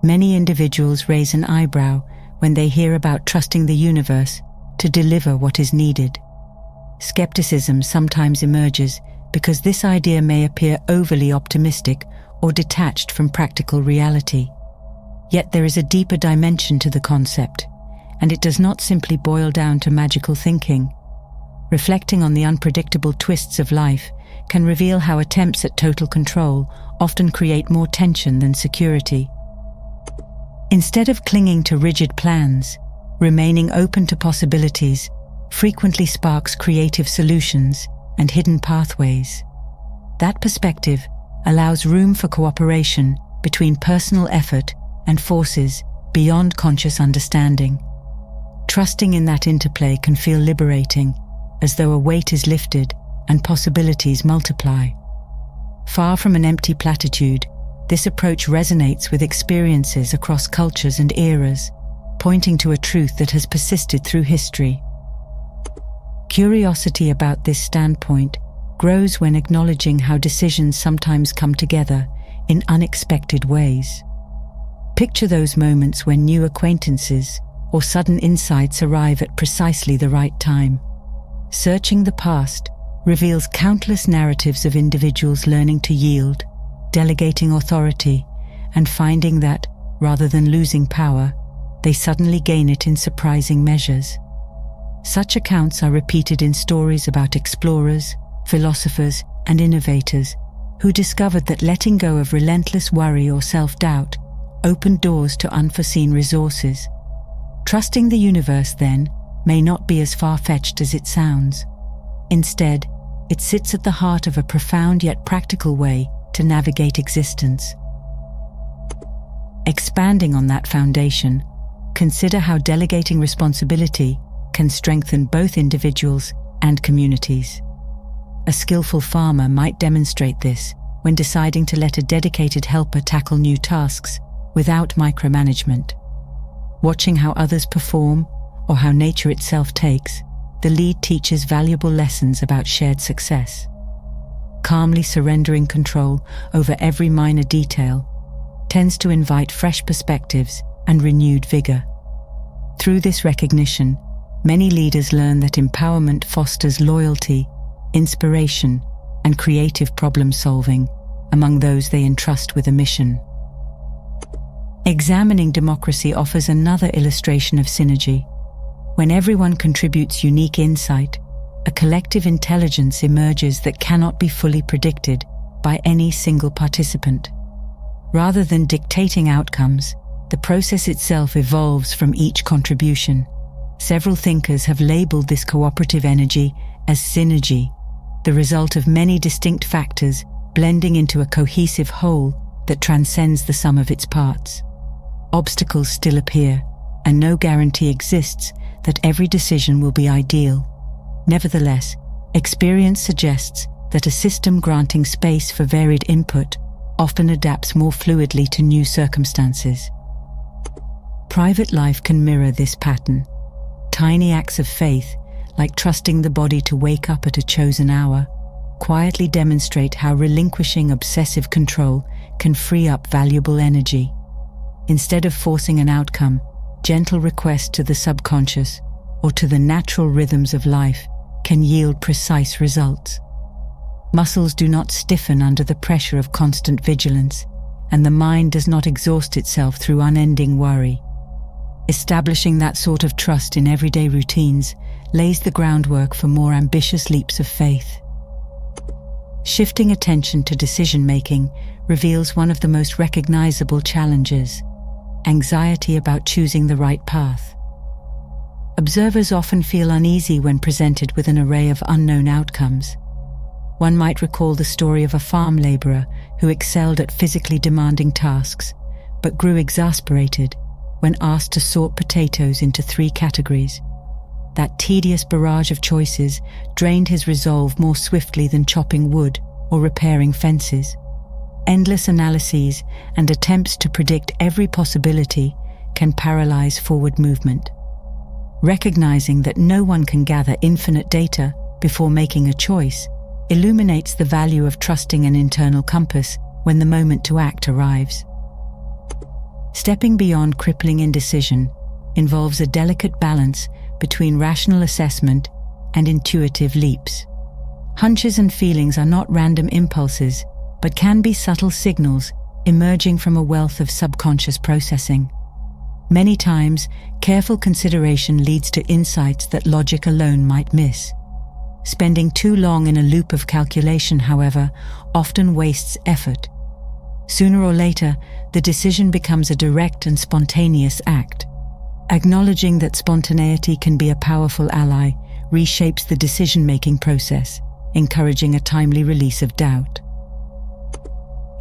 Many individuals raise an eyebrow when they hear about trusting the universe to deliver what is needed. Skepticism sometimes emerges because this idea may appear overly optimistic or detached from practical reality. Yet there is a deeper dimension to the concept, and it does not simply boil down to magical thinking. Reflecting on the unpredictable twists of life can reveal how attempts at total control often create more tension than security. Instead of clinging to rigid plans, remaining open to possibilities frequently sparks creative solutions and hidden pathways. That perspective allows room for cooperation between personal effort and forces beyond conscious understanding. Trusting in that interplay can feel liberating, as though a weight is lifted and possibilities multiply. Far from an empty platitude, this approach resonates with experiences across cultures and eras, pointing to a truth that has persisted through history. Curiosity about this standpoint grows when acknowledging how decisions sometimes come together in unexpected ways. Picture those moments when new acquaintances or sudden insights arrive at precisely the right time. Searching the past reveals countless narratives of individuals learning to yield, delegating authority, and finding that, rather than losing power, they suddenly gain it in surprising measures. Such accounts are repeated in stories about explorers, philosophers, and innovators who discovered that letting go of relentless worry or self-doubt opened doors to unforeseen resources. Trusting the universe, then, may not be as far-fetched as it sounds. Instead, it sits at the heart of a profound yet practical way to navigate existence. Expanding on that foundation, consider how delegating responsibility can strengthen both individuals and communities. A skillful farmer might demonstrate this when deciding to let a dedicated helper tackle new tasks without micromanagement. Watching how others perform or how nature itself takes, the lead teaches valuable lessons about shared success. Calmly surrendering control over every minor detail tends to invite fresh perspectives and renewed vigor. Through this recognition, many leaders learn that empowerment fosters loyalty, inspiration, and creative problem-solving among those they entrust with a mission. Examining democracy offers another illustration of synergy. When everyone contributes unique insight, a collective intelligence emerges that cannot be fully predicted by any single participant. Rather than dictating outcomes, the process itself evolves from each contribution. Several thinkers have labeled this cooperative energy as synergy, the result of many distinct factors blending into a cohesive whole that transcends the sum of its parts. Obstacles still appear, and no guarantee exists that every decision will be ideal. Nevertheless, experience suggests that a system granting space for varied input often adapts more fluidly to new circumstances. Private life can mirror this pattern. Tiny acts of faith, like trusting the body to wake up at a chosen hour, quietly demonstrate how relinquishing obsessive control can free up valuable energy. Instead of forcing an outcome, gentle request to the subconscious or to the natural rhythms of life can yield precise results. Muscles do not stiffen under the pressure of constant vigilance, and the mind does not exhaust itself through unending worry. Establishing that sort of trust in everyday routines lays the groundwork for more ambitious leaps of faith. Shifting attention to decision-making reveals one of the most recognizable challenges: anxiety about choosing the right path. Observers often feel uneasy when presented with an array of unknown outcomes. One might recall the story of a farm laborer who excelled at physically demanding tasks, but grew exasperated when asked to sort potatoes into 3 categories. That tedious barrage of choices drained his resolve more swiftly than chopping wood or repairing fences. Endless analyses and attempts to predict every possibility can paralyze forward movement. Recognizing that no one can gather infinite data before making a choice illuminates the value of trusting an internal compass when the moment to act arrives. Stepping beyond crippling indecision involves a delicate balance between rational assessment and intuitive leaps. Hunches and feelings are not random impulses, but can be subtle signals emerging from a wealth of subconscious processing. Many times, careful consideration leads to insights that logic alone might miss. Spending too long in a loop of calculation, however, often wastes effort. Sooner or later, the decision becomes a direct and spontaneous act. Acknowledging that spontaneity can be a powerful ally reshapes the decision-making process, encouraging a timely release of doubt.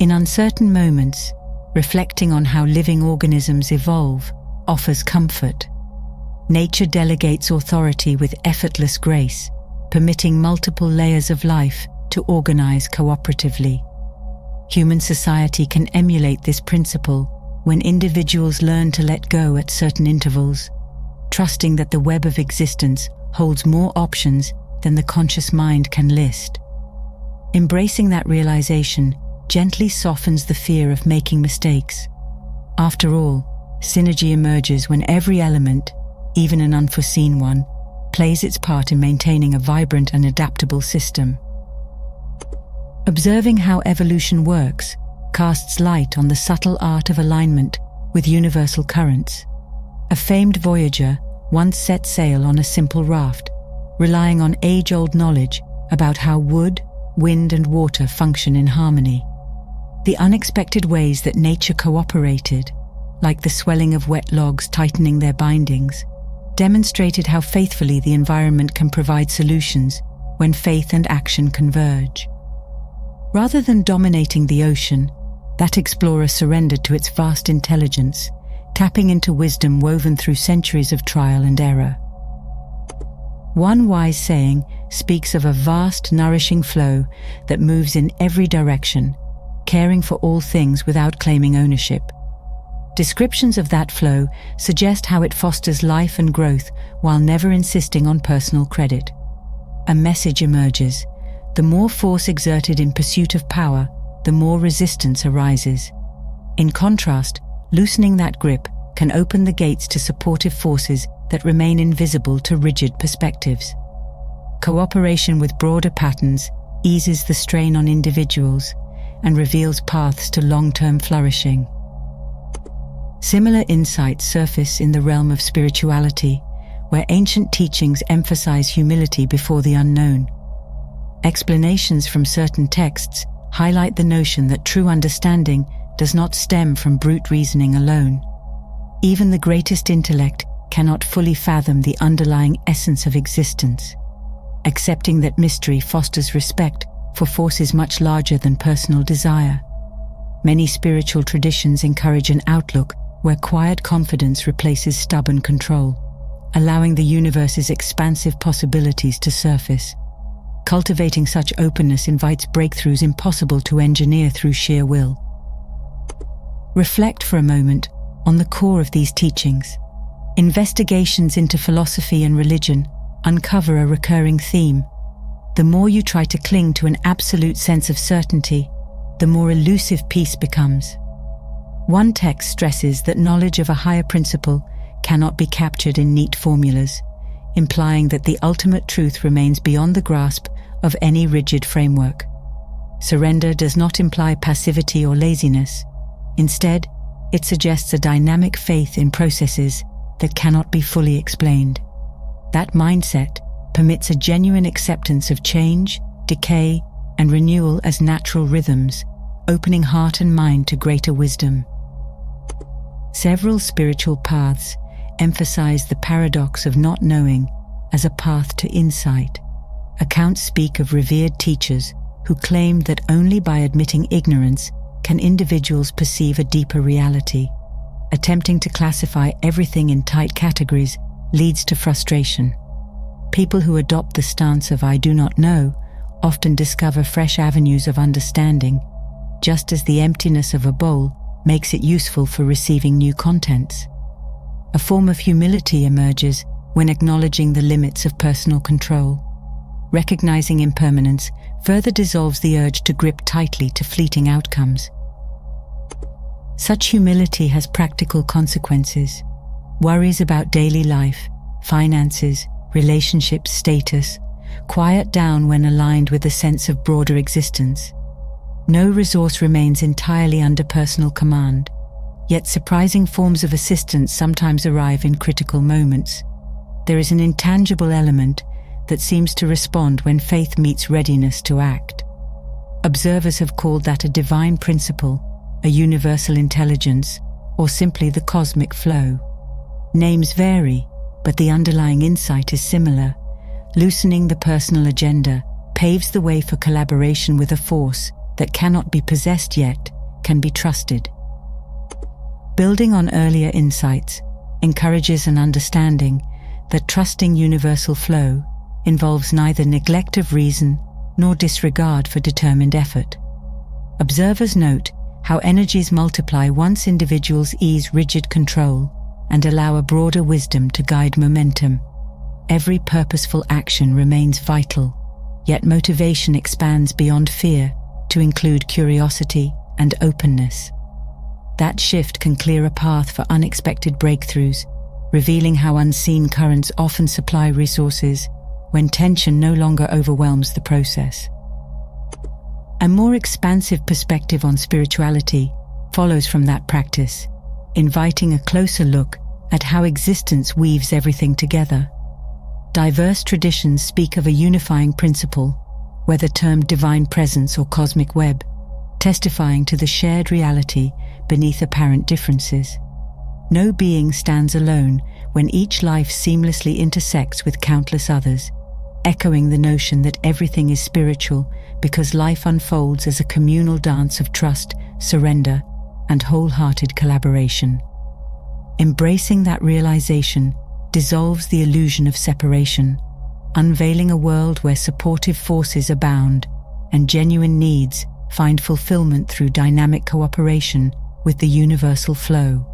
In uncertain moments, reflecting on how living organisms evolve offers comfort. Nature delegates authority with effortless grace, permitting multiple layers of life to organize cooperatively. Human society can emulate this principle when individuals learn to let go at certain intervals, trusting that the web of existence holds more options than the conscious mind can list. Embracing that realization gently softens the fear of making mistakes. After all, synergy emerges when every element, even an unforeseen one, plays its part in maintaining a vibrant and adaptable system. Observing how evolution works casts light on the subtle art of alignment with universal currents. A famed voyager once set sail on a simple raft, relying on age-old knowledge about how wood, wind, and water function in harmony. The unexpected ways that nature cooperated, like the swelling of wet logs tightening their bindings, demonstrated how faithfully the environment can provide solutions when faith and action converge. Rather than dominating the ocean, that explorer surrendered to its vast intelligence, tapping into wisdom woven through centuries of trial and error. One wise saying speaks of a vast, nourishing flow that moves in every direction, caring for all things without claiming ownership. Descriptions of that flow suggest how it fosters life and growth while never insisting on personal credit. A message emerges: the more force exerted in pursuit of power, the more resistance arises. In contrast, loosening that grip can open the gates to supportive forces that remain invisible to rigid perspectives. Cooperation with broader patterns eases the strain on individuals and reveals paths to long-term flourishing. Similar insights surface in the realm of spirituality, where ancient teachings emphasize humility before the unknown. Explanations from certain texts highlight the notion that true understanding does not stem from brute reasoning alone. Even the greatest intellect cannot fully fathom the underlying essence of existence. Accepting that mystery fosters respect for forces much larger than personal desire. Many spiritual traditions encourage an outlook where quiet confidence replaces stubborn control, allowing the universe's expansive possibilities to surface. Cultivating such openness invites breakthroughs impossible to engineer through sheer will. Reflect for a moment on the core of these teachings. Investigations into philosophy and religion uncover a recurring theme. The more you try to cling to an absolute sense of certainty, the more elusive peace becomes. One text stresses that knowledge of a higher principle cannot be captured in neat formulas, implying that the ultimate truth remains beyond the grasp of any rigid framework. Surrender does not imply passivity or laziness. Instead, it suggests a dynamic faith in processes that cannot be fully explained. That mindset permits a genuine acceptance of change, decay, and renewal as natural rhythms, opening heart and mind to greater wisdom. Several spiritual paths emphasize the paradox of not knowing as a path to insight. Accounts speak of revered teachers who claimed that only by admitting ignorance can individuals perceive a deeper reality. Attempting to classify everything in tight categories leads to frustration. People who adopt the stance of "I do not know" often discover fresh avenues of understanding, just as the emptiness of a bowl makes it useful for receiving new contents. A form of humility emerges when acknowledging the limits of personal control. Recognizing impermanence further dissolves the urge to grip tightly to fleeting outcomes. Such humility has practical consequences. Worries about daily life, finances, relationships, status, quiet down when aligned with a sense of broader existence. No resource remains entirely under personal command, yet surprising forms of assistance sometimes arrive in critical moments. There is an intangible element that seems to respond when faith meets readiness to act. Observers have called that a divine principle, a universal intelligence, or simply the cosmic flow. Names vary, but the underlying insight is similar. Loosening the personal agenda paves the way for collaboration with a force that cannot be possessed yet can be trusted. Building on earlier insights encourages an understanding that trusting universal flow involves neither neglect of reason nor disregard for determined effort. Observers note how energies multiply once individuals ease rigid control and allow a broader wisdom to guide momentum. Every purposeful action remains vital, yet motivation expands beyond fear to include curiosity and openness. That shift can clear a path for unexpected breakthroughs, revealing how unseen currents often supply resources when tension no longer overwhelms the process. A more expansive perspective on spirituality follows from that practice, inviting a closer look at how existence weaves everything together. Diverse traditions speak of a unifying principle, whether termed divine presence or cosmic web, testifying to the shared reality beneath apparent differences. No being stands alone when each life seamlessly intersects with countless others, echoing the notion that everything is spiritual because life unfolds as a communal dance of trust, surrender, and wholehearted collaboration. Embracing that realization dissolves the illusion of separation, unveiling a world where supportive forces abound and genuine needs find fulfillment through dynamic cooperation with the universal flow.